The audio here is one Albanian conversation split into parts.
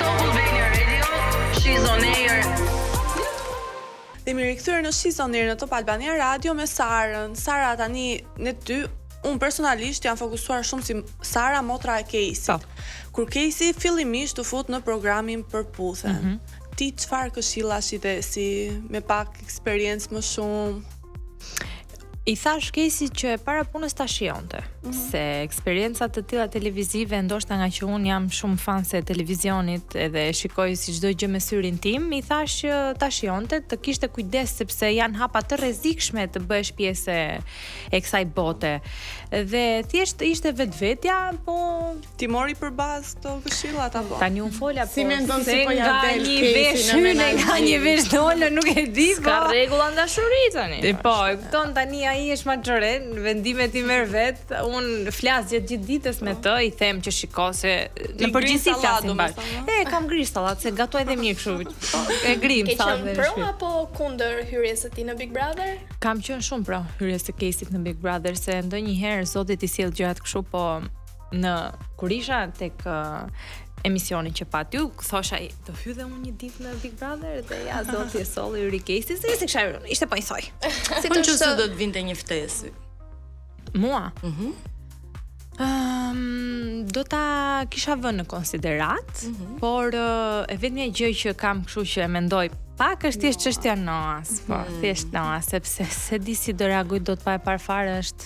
Top Albania Radio, she's on air. Dhe mi rikthyer në She's on Air në Top Albania Radio me Sarën. Sara, tani ne dy, unë personalisht jam fokusuar shumë si Sara, motra e Caseyt. Kur Casey fillimisht u fut në programin Përputhen. Ti çfarë këshillash i dhe si me pak eksperiencë më shumë? I thash Casey që para punës ta shijonte, se eksperiencat të tilla televizive, ndoshta nga që unë jam shumë fan se televizionit edhe shikoj si çdo gjë me syrin tim, i thash që ta shijonte, të kishte kujdes sepse janë hapa të rrezikshme të bëhesh pjesë e kësaj bote. Dhe thjesht ishte vetvetja, po Ti mori për bazë këto këshillat apo? tani unë fola Si mendon si po ja nga del një Casey vesh në hyne, menagji? nga një vesh dole, nuk e di. Ka rregulla ndashuri tani. Po, e kupton tani ai është maçore, vendimet i merr vet. Un flas gjithë ditës me të, i them që shiko se në përgjithësi flasim bashkë. Kam grish sallat, se gatoj edhe mirë kështu. E grim Ke sallat. qenë pro apo kundër hyrjes së tij në Big Brother? Kam qenë shumë pro hyrjes së Caseyt në Big Brother, se ndonjëherë zoti i sjell gjërat kështu, po kur isha tek emisioni që pati ju, thosha do hy dhe unë një ditë në Big Brother dhe ja zoti e solli hyri Casey, se si kisha hyrë, ishte po i thoj. Si të se do të vinte një ftesë. Mua? Do ta kisha vënë në konsiderat, por e vetmja gjë që kam kështu që e mendoj pak është thjesht çështja Noas, po, thjesht Noas, sepse se di si do reagoj dot pa e parë fare është.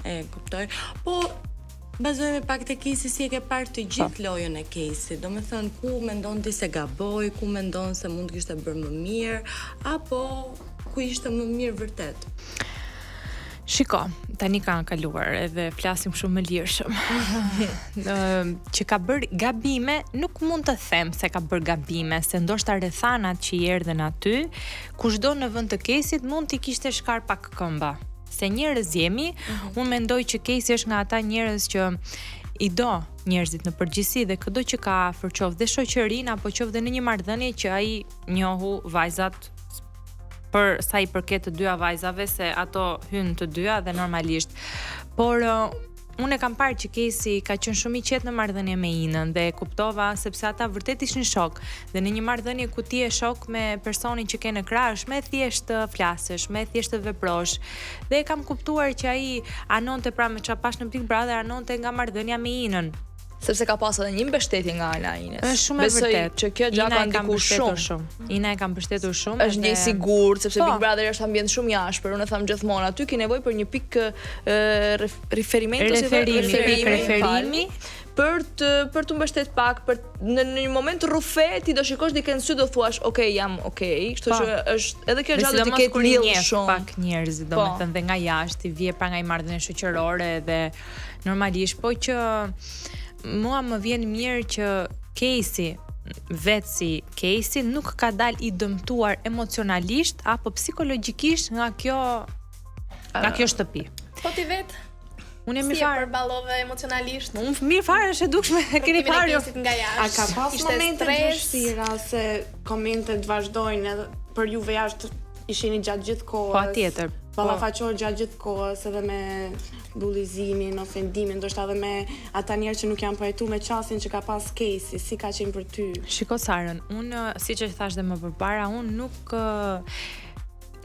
E kuptoj. Po bazojmë pak te Casey, si e ke parë të gjithë lojën e Casey. Domethënë ku mendon ti se gaboi, ku mendon se mund të kishte bërë më mirë, apo ku ishte më mirë vërtet? Shiko, tani ka kaluar edhe flasim shumë më lirshëm. Që ka bërë gabime, nuk mund të them se ka bërë gabime, se ndoshta rrethanat që i erdhen aty, kushdo në vend të Caseyt mund t'i kishte shkar pak këmba. Se njerëz jemi, unë mendoj që Casey është nga ata njerëz që i do njerëzit në përgjithësi dhe çdo që ka afër qoftë dhe shoqërinë apo qoftë në një marrëdhënie që ai njohu vajzat për sa i përket të dyja vajzave, se ato hynë të dyja dhe normalisht. Por unë e kam parë që Casey ka qenë shumë i qetë në marrëdhënie me Inën dhe e kuptova sepse ata vërtet ishin shok. Dhe në një marrëdhënie ku ti je shok me personin që ke në krah, është më thjesht të flasësh, më thjesht të veprosh. Dhe e kam kuptuar që ai anonte pra me çfarë pash në Big Brother, anonte nga marrëdhënia me Inën. Sepse ka pas edhe një mbështetje nga ana e Inës. Është shumë e Besoj vërtet që kjo gjë ka ndikuar shumë. Ina e ka mbështetur shumë. Është një sigurt, sepse Big Brother është ambient shumë i ashpër. Unë e tham gjithmonë, aty ke nevojë për një pikë referimi për të mbështet pak, për në një moment rrufe ti do shikosh dikën sy do thuash, ok, jam ok, kështu që është edhe kjo gjë do të ketë lill shumë pak njerëz, domethënë dhe nga jashtë, i vije pra nga i marrëdhënie shoqërore dhe normalisht, po që mua më vjen mirë që Casey vetë si Casey nuk ka dalë i dëmtuar emocionalisht apo psikologjikisht nga kjo shtëpi. Po ti vet? Unë jam Si i e farë. përballove emocionalisht? Unë mirë fare është e dukshme, e keni parë jo. Nga jashtë. A ka pas Ishte momente të stres? vështira se komentet vazhdojnë edhe për juve jashtë ishini gjatë gjithë kohës? Po atjetër. Ballafaqohet gjatë gjithë kohës edhe me bullizimin, ofendimin, ndoshta edhe me ata njerëz që nuk janë pajtuar me çastin që ka pas Casey, si ka qenë për ty? Shiko Sarën, unë siç e thash dhe më përpara, unë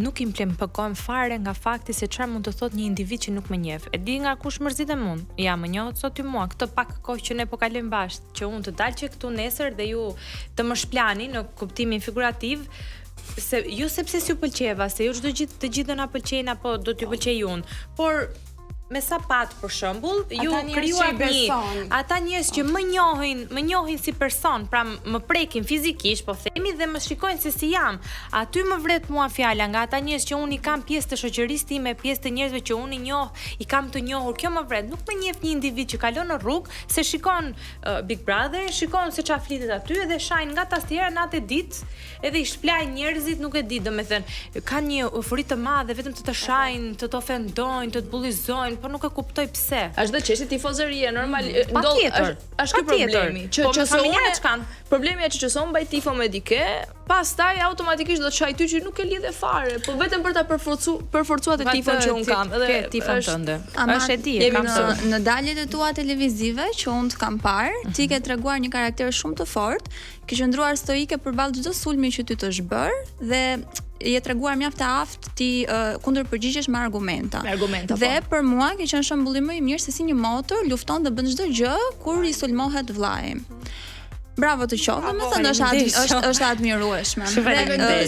nuk implempohem fare nga fakti se çfarë mund të thotë një individ që nuk më njeh. E di nga kush mërzitem unë. Ja, më njohët sot ty mua. Këtë pak kohë që ne po kalojmë bashkë, që unë të dalë që këtu nesër dhe ju të më shplani në kuptimin figurativ, se jo sepse s'ju pëlqeva, se jo çdo të gjithë do na pëlqejnë apo do t'ju pëlqej unë, por me sapat për shembull, ju krijuat ata njerëz që më njohin si person, pra më prekin fizikisht, po themi dhe më shikojnë se si jam. Aty më vret mua fjala nga ata njerëz që unë i kam pjesë të shoqërisë time, pjesë të njerëzve që unë i njoh, i kam të njohur. Kjo më vret. Nuk më njeh një individ që kalon në rrugë, se shikon Big Brother, shikon se çfarë flitet aty dhe shajnë nga tastiera natë ditë, edhe i shplajnë njerëzit, nuk e di, domethënë, kanë një eufori të madhe vetëm të shajnë, të ofendojnë, të bullizojnë, po nuk e kuptoj pse. Është dhe çështje tifozërie, normal, është ky problemi. Që familjarët kanë. Problemi është që son mbaj tifo me dike pastaj automatikisht do të shaj ty që nuk e lidhe fare, po vetëm për ta përforcuar të tifën që un kam. Edhe tifën tënde. Është e di, kam në daljet e tua televizive që unë të kam parë, ti ke treguar një karakter shumë të fortë, ke qëndruar stoike përballë çdo sulmi që ty të është bërë dhe je treguar mjaft të aftë ti kundër përgjigjesh me argumenta. Dhe për mua ke qenë shembulli më i mirë se si një motor lufton dhe bën çdo gjë kur i sulmohet vllai. Bravo të qoftë, domethënë është admirueshme.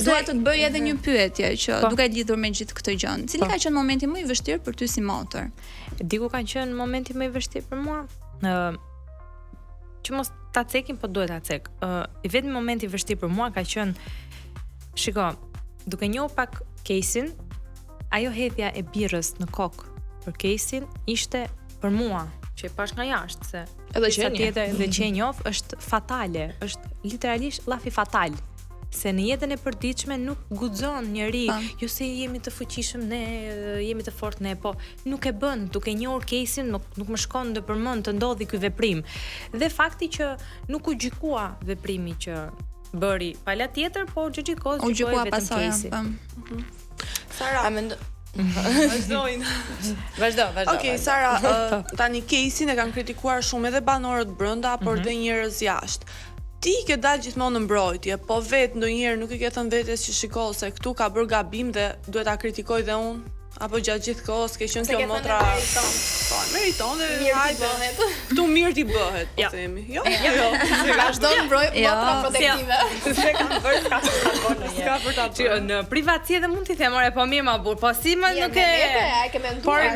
Dua të bëj edhe një pyetje që duke lidhur me gjithë këtë gjë. Cili ka qenë momenti më i vështirë për ty si motor? Diku ka qenë momenti më i vështirë për mua. Që mos ta cekim, po duhet ta cek. I vetmi momenti i vështirë për mua ka qenë, shiko, duke njohur pak Kesin, ajo hedhja e birrës në kokë për Kesin ishte për mua, që e pash nga jashtë se edhe që tjetër dhe që e njoh është fatale, është literalisht llafi fatal. Se në jetën e përditshme nuk guxon njeri, jo se jemi të fuqishëm ne, jemi të fortë ne, po nuk e bën, duke njohur Kesin, nuk më shkon ndërmend të ndodhi ky veprim. Dhe fakti që nuk u gjykua veprimi që bëri pala tjetër, po gjykoi vetëm Kesin. Sara, Vazhdo. Okej, Sara, tani Kesin e kanë kritikuar shumë edhe banorët brenda, por dhe njerëz jashtë. Ti ke dalë gjithmonë në mbrojtje, po vetë ndonjëherë nuk i ke thënë vetes që shiko se këtu ka bërë gabim dhe duhet ta kritikoj dhe unë? Apo gjatë gjithë kohës ke qenë kjo motra meriton dhe hajde. Ktu mirë ti bëhet, po themi. Jo. Vazhdo mbroj motra protektive. Se kam bërë ska për ta bërë. Në privatësi edhe mund t'i them, ore, po mirë ma burr, po si më nuk e Por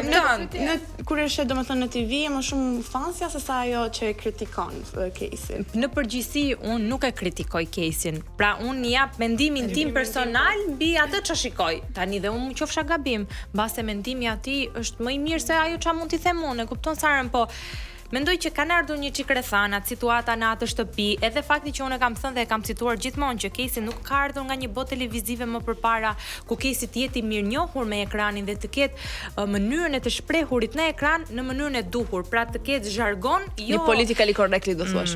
kur është domethënë në TV më shumë fansja se sa ajo që e kritikon Kesin. Në përgjithësi unë nuk e kritikoj Kesin. Pra unë jap mendimin tim personal mbi atë që shikoj. Tani dhe unë më qofsha gabim, mbase mendimi ati është më i mirë se ajo çfarë mund t'i them unë, e kupton Sarën, po mendoj që kanë ardhur një çik rrethana, situata në atë shtëpi, edhe fakti që unë e kam thënë dhe e kam cituar gjithmonë që Kesi nuk ka ardhur nga një botë televizive më përpara, ku Kesi të jetë i mirënjohur me ekranin dhe të ketë mënyrën e të shprehurit në ekran në mënyrën e duhur, pra të ketë zhargon, jo një politically correctly do thuash.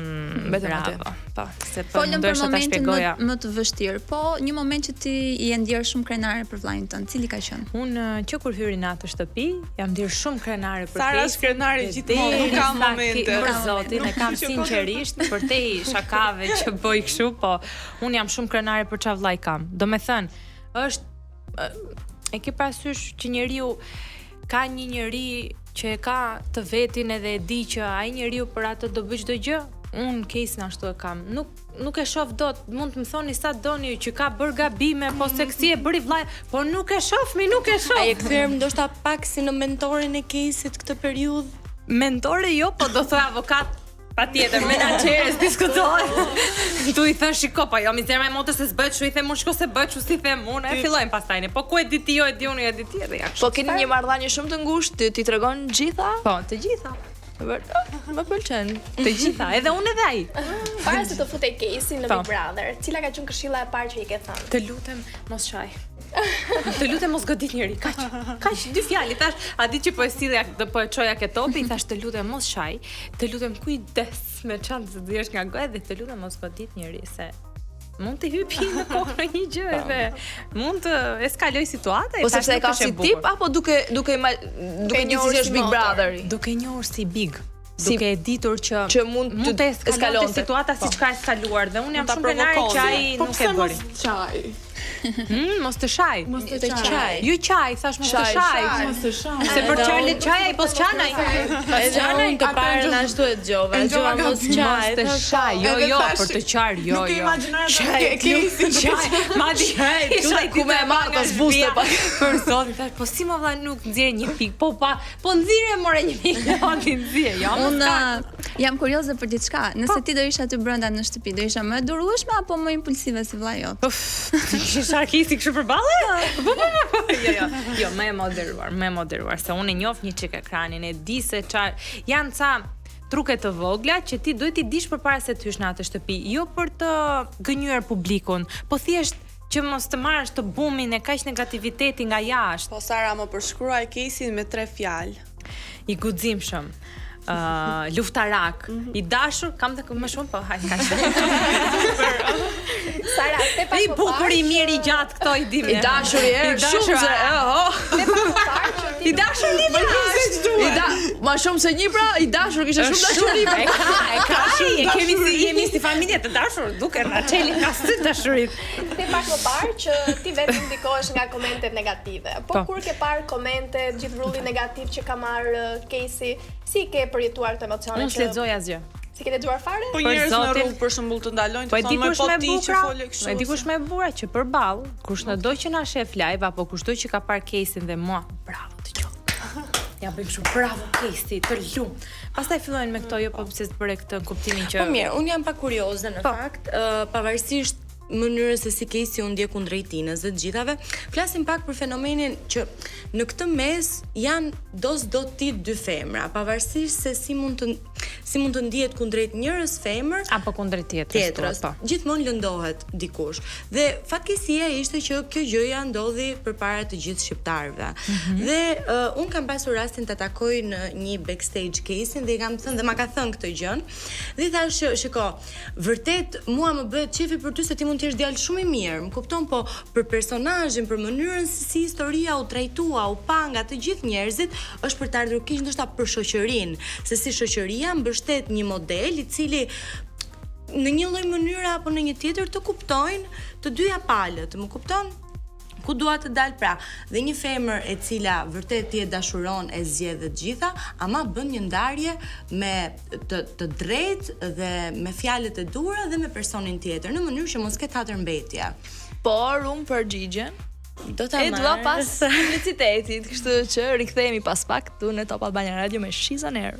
Vetëm atë. Po, se po Folëm për ndoshta ta momentin shpjegoja. më të vështirë, po një moment që ti je ndier shumë krenare për vllajin tënd, cili ka qenë? Unë që kur hyri në atë shtëpi, jam ndier shumë krenare për Sara është krenare gjithmonë, nuk ka momente. Për zotin, e kam sinqerisht për te shakave që bëj kështu, po unë jam shumë krenare për çfarë vllai kam. Domethënë, është e ke parasysh që njeriu ka një njeri që e ka të vetin edhe e di që ai njeriu për atë do bëj çdo gjë. Unë Kesin ashtu e kam. Nuk e shoh dot. Mund të më thoni sa doni që ka bër gabime, po se si e bëri vllai, po nuk e shoh, nuk e shoh. Ai e kthyer ndoshta pak si në mentorin e Kesit këtë periudhë. Mentore jo, po do thoj avokat. Patjetër, menaxherës diskutohet. Tu i thënë shiko, po jo mizerë me motës se s'bëhet çu, i them unë shiko se bëhet çu si them unë, e fillojmë pastaj ne. Po ku e di ti, jo e di unë, e di ti edhe ja. Po keni një marrëdhënie shumë të ngushtë, ti tregon gjitha? Po, të gjitha. Më pëlqen. Të gjitha, edhe unë edhe ai. Para se të futej Kesi në Big Brother, cila ka qenë këshilla e parë që i ke thënë? Të lutem mos shaj. Të lutem mos godit njëri, kaq dy fjalë, thash, a di që po e sillja, po e çoja ke topi, thash të lutem mos shaj, të lutem kujdes me çantë të dhjesh nga goja dhe të lutem mos godit njëri se mund të hypi në kokë një gjë edhe mund të eskaloj situata. Po sepse e ka si tip apo duke njohur si është Big Brotheri? Duke njohur si Big. Duke e ditur që mund të eskalonte situata siç ka eskaluar dhe unë jam shumë krenare që ai nuk e bëri. Çaj. Mos të shaj. Mos të çaj. Ju çaj, thash mos të shaj. Mos të shaj. Se për çaj çaj ai po s'çanaj. Edhe unë të parën ashtu e dëgjova. Dëgjova mos çaj. Mos të shaj. Jo, për të qar, jo. Nuk e imagjinoja të Kesin çaj. Madje tu ku më marr pas buste pa. Për zotin, thash, po si më valla nuk nxjerr një pikë. Po nxjerrë more 1 milion ti nxjerr. Jo. Unë jam kurioze për diçka. Nëse ti do isha aty brenda në shtëpi, do isha më durueshme apo më impulsive si vllai jot? Sharkisi kështu përballë? Jo, më e moderuar, se unë e njoh një çik ekranin, e di se çfarë janë ca truke të vogla që ti duhet i dish përpara se të hysh në atë shtëpi, jo për të gënjur publikun, po thjesht që mos të marrësh të bumin e kaq negativiteti nga jashtë. Po Sara, më përshkruaj Kesin me 3 fjalë. I guximshëm. luftarak, i dashur, kam të më shumë, po hajde kaq. Sara, te pa I bukur, i mirë, i gjatë këto i dimë. I dashur i shumë se, I dashur një ma shumë se një pra, i dashur kishte shumë dashuri. E kemi si jemi si familje të dashur, duke Racheli ka sy dashurit. Te pak më parë që ti vetë ndikohesh nga komentet negative. Po kur ke parë komente, gjithë rrulli negativ që ka marrë Casey, si ke përjetuar të emocionet? Unë s'lexoj asgjë. Si ke lexuar fare? Po njerëz në rrugë për shembull të ndalojnë të thonë më po ti që fole kështu. Po dikush më e bura që përball, kushdo që na shef live apo kushdo që ka parë Casey dhe mua, bravo të qoftë. Ja bëjmë shumë bravo Casey, të lumt. Pastaj fillojnë me këto jo po pse të bëre këtë kuptimin që Po mirë, unë jam pak kurioze në fakt, pavarësisht mënyrës se si Casey u ndjek kundrejt Tinës dhe të gjithave, flasim pak për fenomenin që në këtë mes janë do ti dy femra, pavarësisht se si mund të ndihet kundrejt njërës femër apo kundrejt tjetrës. Gjithmonë lëndohet dikush. Dhe fatkeqësia ishte që kjo gjëja ndodhi përpara të gjithë shqiptarëve. Dhe un kam pasur rastin ta takoj në një backstage Casey dhe i kam thënë dhe ma ka thënë këtë gjën. Dhe i thash, shiko, vërtet mua më bëhet qefi për ty se ti mund të jesh djalë shumë i mirë, më kupton, po për personazhin, për mënyrën se si historia u trajtua, u pa nga të gjithë njerëzit, është për të ardhur keq ndoshta për shoqërinë, se si shoqëria mbështet një model i cili në një lloj mënyre apo në një tjetër të kuptojnë të dyja palët, më kupton? Ku dua të dal pra, dhe një femër e cila vërtet ti e dashuron, e zgjedh të gjitha, ama bën një ndarje me të drejtë dhe me fjalët e dura dhe me personin tjetër, në mënyrë që mos ketë hatërmbetje. Por unë përgjigjen do ta marr. Dua pas publicitetit, kështu që rikthehemi pas pak këtu në Top Albania Radio me She's on Air.